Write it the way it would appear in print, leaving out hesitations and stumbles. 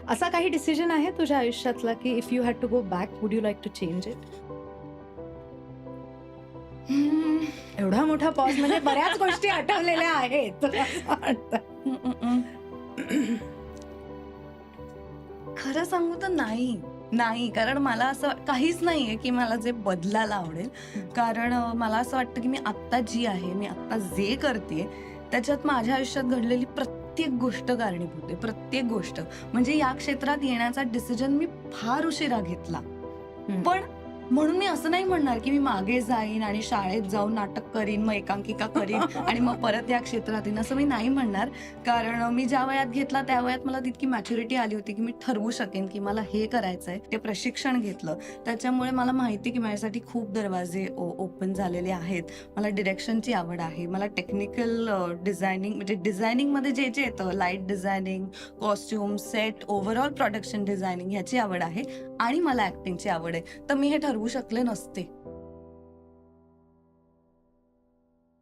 असा काही डिसिजन आहे तुझ्या आयुष्यातला की if you had to go back would you like to change it? एवढा मोठा पॉज म्हणजे बऱ्याच गोष्टी आठवलेल्या आहेत असं वाटतं. खरं सांगू तर नाही, कारण मला असं काहीच नाहीये की मला जे बदलायला आवडेल. कारण मला असं वाटतं की मी आत्ता जी आहे, मी आत्ता जे करते त्याच्यात माझ्या आयुष्यात घडलेली प्रत्येक गोष्ट कारणीभूत आहे. प्रत्येक गोष्ट म्हणजे या क्षेत्रात येण्याचा डिसिजन मी फार उशिरा घेतला. पण म्हणून मी असं नाही म्हणणार की मी मागे जाईन आणि शाळेत जाऊन नाटक करीन, मग एकांकिका करीन आणि मग परत या क्षेत्रात येईन, असं मी नाही म्हणणार. कारण मी ज्या वयात घेतला त्या वयात मला तितकी मॅच्युरिटी आली होती की मी ठरवू शकेन की मला हे करायचंय. ते प्रशिक्षण घेतलं, त्याच्यामुळे मला माहिती की माझ्यासाठी खूप दरवाजे ओपन झालेले आहेत. मला डिरेक्शनची आवड आहे, मला टेक्निकल डिझायनिंग म्हणजे डिझायनिंगमध्ये जे जे येतं, light designing, costume, set, overall production designing ह्याची आवड आहे आणि मला ऍक्टिंगची आवड आहे. तर मी हे ठरवू शकले नसते